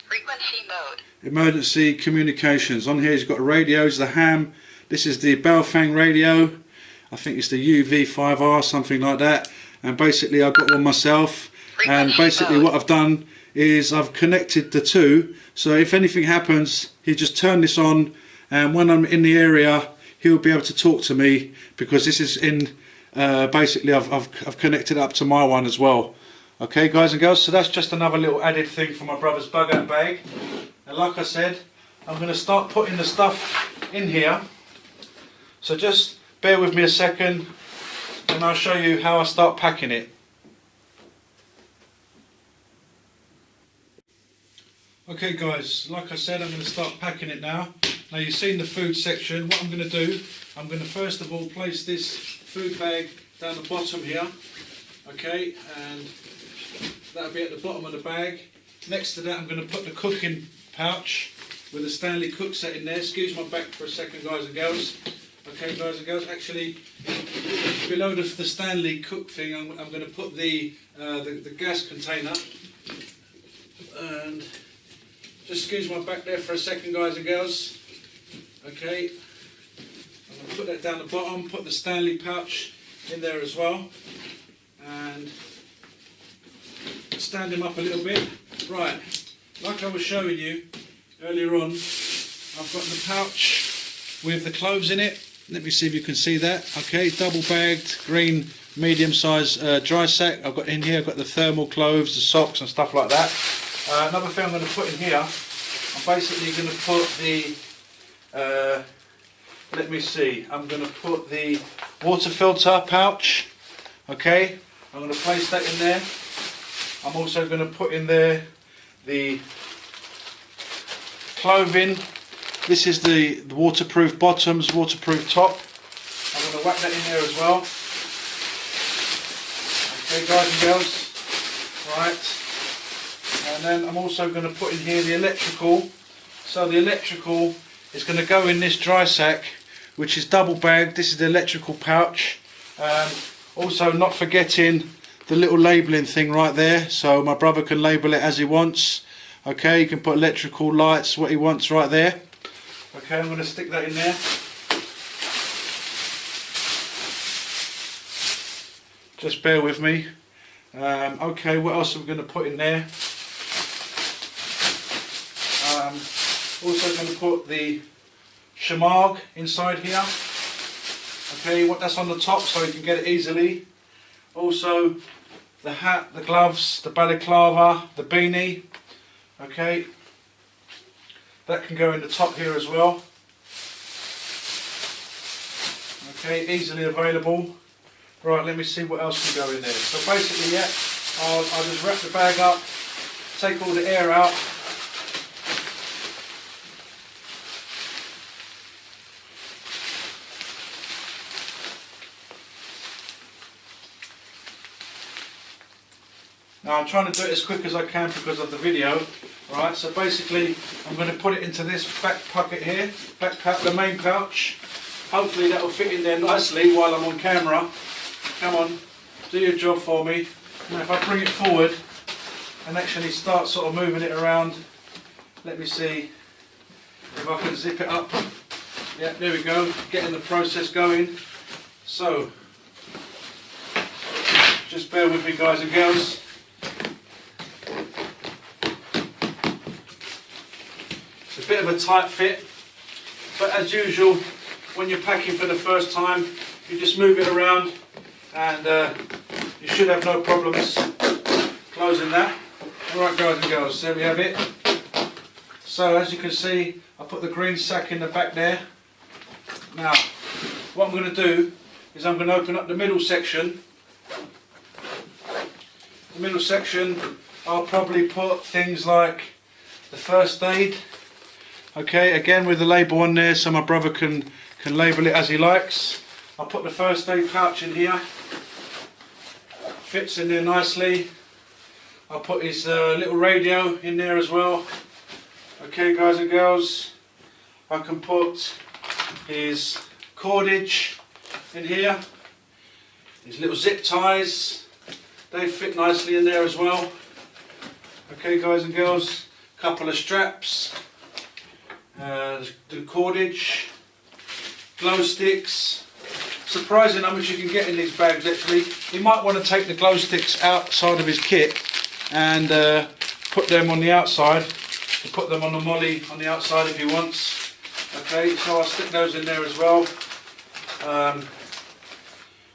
[SPEAKER 2] Frequency mode.
[SPEAKER 1] Emergency communications. On here he's got radios, the ham. This is the Baofeng radio. I think it's the UV5R, something like that. And basically I've got one myself. And basically what I've done is I've connected the 2. So if anything happens, he just turn this on, and when I'm in the area, he'll be able to talk to me, because this is in, basically I've connected up to my one as well. Okay, guys and girls, so that's just another little added thing for my brother's bug out bag. And like I said, I'm going to start putting the stuff in here. So just bear with me a second, and I'll show you how I start packing it. Okay guys, like I said, I'm going to start packing it now. Now you've seen the food section. What I'm going to do, I'm going to first of all place this food bag down the bottom here. Okay, and that'll be at the bottom of the bag. Next to that I'm going to put the cooking pouch with a Stanley cook set in there. Excuse my back for a second, guys and girls. Okay, guys and girls, actually below the Stanley cook thing I'm going to put the gas container. And just excuse my back there for a second, guys and girls. Okay, I'm going to put that down the bottom, put the Stanley pouch in there as well, and stand him up a little bit. Right, like I was showing you earlier on, I've got the pouch with the cloves in it. Let me see if you can see that. Okay, double bagged green medium size dry sack. I've got in here, I've got the thermal cloves, the socks and stuff like that. Another thing I'm going to put in here, I'm basically going to put the, let me see, I'm going to put the water filter pouch. Okay, I'm going to place that in there. I'm also going to put in there the clothing. This is the waterproof bottoms, waterproof top. I'm going to whack that in there as well. Okay, guys and girls. Right. And then I'm also going to put in here the electrical So the electrical is going to go in this dry sack, which is double bagged. This is the electrical pouch. Also not forgetting the little labelling thing right there, so my brother can label it as he wants. Okay, you can put electrical lights, what he wants right there. Okay, I'm going to stick that in there. Just bear with me. Okay, what else are we going to put in there? Also going to put the shamag inside here. Okay, that's on the top so you can get it easily. Also the hat, the gloves, the balaclava, the beanie. Okay, that can go in the top here as well. Okay, easily available. Right, let me see what else can go in there. So basically, yeah, I'll just wrap the bag up, take all the air out. Now I'm trying to do it as quick as I can because of the video. Right, so basically I'm going to put it into this back pocket here, the main pouch. Hopefully that will fit in there nicely while I'm on camera. Come on, do your job for me. Now if I bring it forward and actually start sort of moving it around, let me see if I can zip it up. Yeah, there we go, getting the process going. So, just bear with me guys and girls. It's a bit of a tight fit, but as usual, when you're packing for the first time, you just move it around and you should have no problems closing that. Alright guys and girls, there we have it. So as you can see, I put the green sack in the back there. Now, what I'm going to do is I'm going to open up the middle section. The middle section, I'll probably put things like the first aid. Okay, again with the label on there so my brother can label it as he likes. I'll put the first aid pouch in here. Fits in there nicely. I'll put his little radio in there as well. Okay guys and girls, I can put his cordage in here. His little zip ties, they fit nicely in there as well. Okay guys and girls, couple of straps. The cordage, glow sticks. Surprising how much you can get in these bags actually. You might want to take the glow sticks outside of his kit and put them on the outside. You put them on the molly on the outside if he wants. Okay, so I'll stick those in there as well.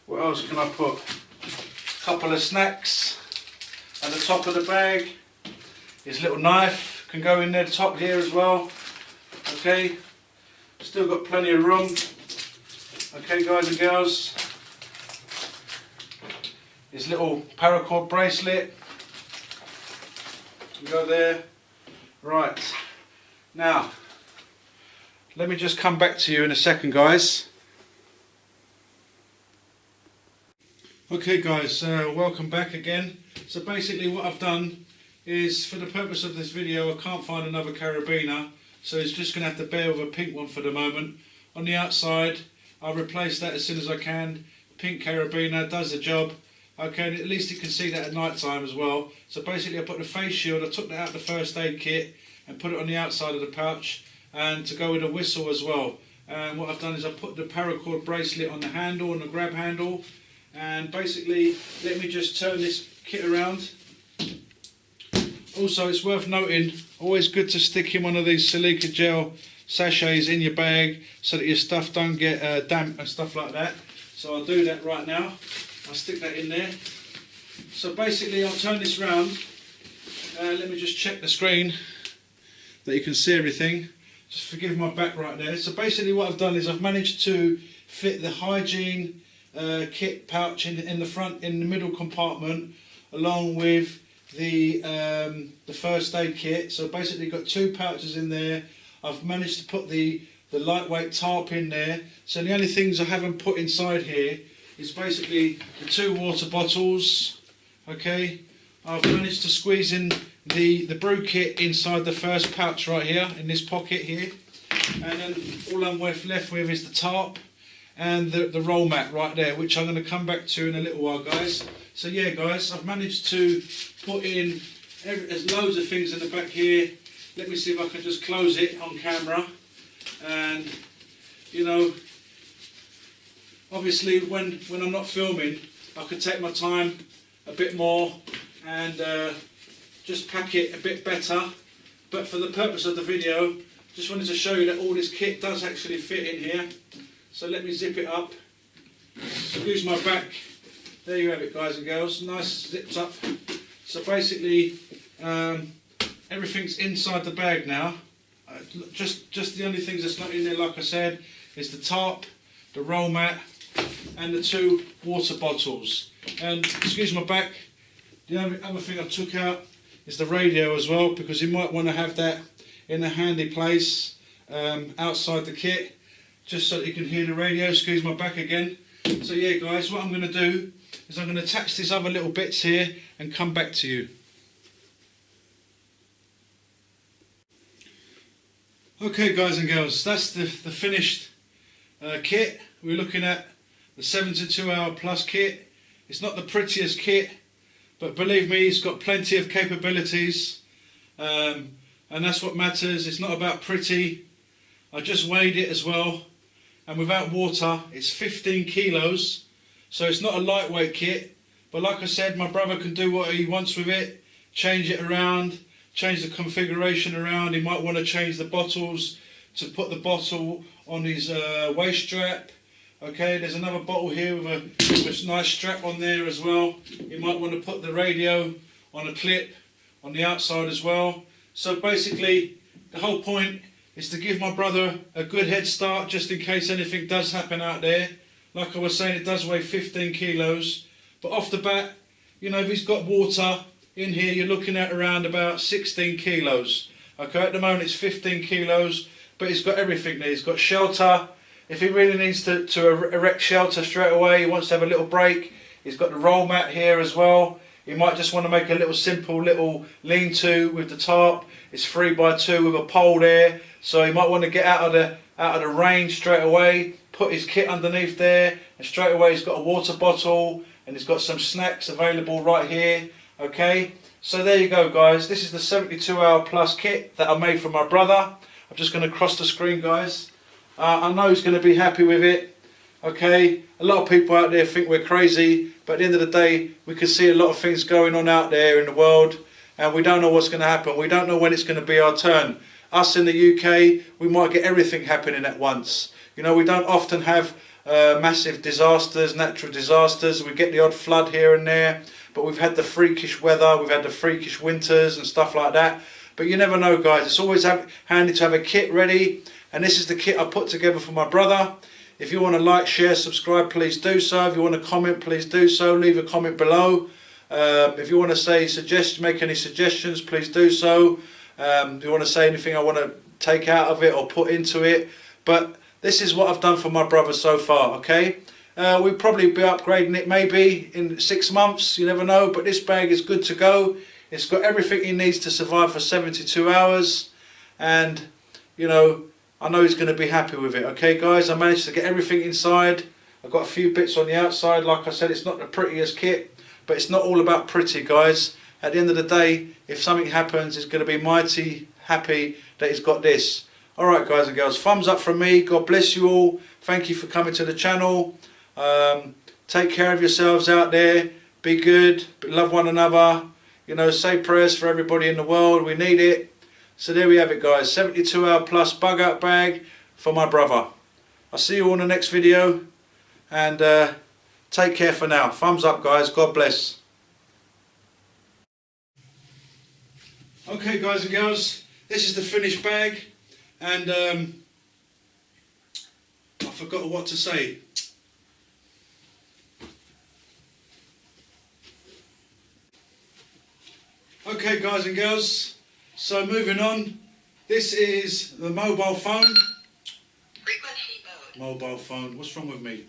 [SPEAKER 1] What else can I put? A couple of snacks at the top of the bag. His little knife can go in there top here as well. Okay, still got plenty of room. Okay guys and girls, his little paracord bracelet can go there. Right, now let me just come back to you in a second guys. Okay guys, welcome back again. So basically what I've done is, for the purpose of this video, I can't find another carabiner, so it's just going to have to bear with a pink one for the moment. On the outside, I'll replace that as soon as I can. Pink carabiner does the job. Okay, and at least you can see that at night time as well. So basically I put the face shield, I took that out of the first aid kit and put it on the outside of the pouch, and to go with a whistle as well. And what I've done is I put the paracord bracelet on the handle, on the grab handle, and basically let me just turn this kit around. Also it's worth noting, always good to stick in one of these silica gel sachets in your bag so that your stuff don't get damp and stuff like that. So I'll do that right now. I'll stick that in there. So basically I'll turn this round. Let me just check the screen that you can see everything. Just forgive my back right there. So basically what I've done is I've managed to fit the hygiene kit pouch in the front, in the middle compartment, along with the first aid kit. So basically got two pouches in there. I've managed to put the lightweight tarp in there. So the only things I haven't put inside here is basically the two water bottles. Okay, I've managed to squeeze in the brew kit inside the first pouch right here, in this pocket here. And then all I'm left with is the tarp and the roll mat right there, which I'm going to come back to in a little while, guys. So yeah, guys, I've managed to put in, there's loads of things in the back here. Let me see if I can just close it on camera. And, you know, obviously when I'm not filming, I could take my time a bit more and just pack it a bit better. But for the purpose of the video, just wanted to show you that all this kit does actually fit in here. So let me zip it up. Excuse my back. There you have it, guys and girls. Nice zipped up. So basically, everything's inside the bag now. Just the only things that's not in there, like I said, is the tarp, the roll mat, and the 2 water bottles. And excuse my back. The only other thing I took out is the radio as well, because you might want to have that in a handy place outside the kit, just so that you can hear the radio. Excuse my back again. So yeah, guys, what I'm going to do is I'm going to attach these other little bits here and come back to you. Okay, guys and girls, that's the finished kit. We're looking at the 72 hour plus kit. It's not the prettiest kit, but believe me, it's got plenty of capabilities, and that's what matters. It's not about pretty. I just weighed it as well, and without water it's 15 kilos, so it's not a lightweight kit. But like I said, my brother can do what he wants with it, change it around, change the configuration around. He might want to change the bottles to put the bottle on his waist strap. Okay, there's another bottle here with a nice strap on there as well. You might want to put the radio on a clip on the outside as well. So basically, the whole point is to give my brother a good head start, just in case anything does happen out there. Like I was saying, it does weigh 15 kilos. But off the bat, you know, if he's got water in here, you're looking at around about 16 kilos. Okay, at the moment it's 15 kilos, but he's got everything there. He's got shelter. If he really needs to erect shelter straight away, he wants to have a little break, he's got the roll mat here as well. He might just want to make a little simple little lean-to with the tarp. It's 3x2 with a pole there, so he might want to get out of the rain straight away, put his kit underneath there, and straight away he's got a water bottle and he's got some snacks available right here. Okay, so there you go, guys. This is the 72 hour plus kit that I made for my brother. I'm just going to cross the screen, guys. I know he's going to be happy with it. Okay, a lot of people out there think we're crazy, but at the end of the day, we can see a lot of things going on out there in the world, and we don't know what's going to happen. We don't know when it's going to be our turn. Us in the UK, we might get everything happening at once. You know, we don't often have massive disasters, natural disasters. We get the odd flood here and there, but we've had the freakish weather, we've had the freakish winters and stuff like that. But you never know, guys. It's always handy to have a kit ready. And this is the kit I put together for my brother. If you want to like, share, subscribe, please do so. If you want to comment, please do so. Leave a comment below. If you want to make any suggestions, please do so. If you want to say anything I want to take out of it or put into it. But this is what I've done for my brother so far, okay? We'll probably be upgrading it maybe in 6 months. You never know. But this bag is good to go. It's got everything he needs to survive for 72 hours. And, you know, I know he's going to be happy with it. Okay, guys, I managed to get everything inside. I've got a few bits on the outside. Like I said, it's not the prettiest kit, but it's not all about pretty, guys. At the end of the day, if something happens, he's going to be mighty happy that he's got this. All right, guys and girls, thumbs up from me. God bless you all. Thank you for coming to the channel. Take care of yourselves out there. Be good. Love one another. You know, say prayers for everybody in the world. We need it. So there we have it, guys. 72 hour plus bug out bag for my brother. I'll see you all in the next video, and take care for now. Thumbs up, guys. God bless. Okay, guys and girls, this is the finished bag, and I forgot what to say. Okay, guys and girls, so moving on, this is the mobile phone. Mobile phone, what's wrong with me?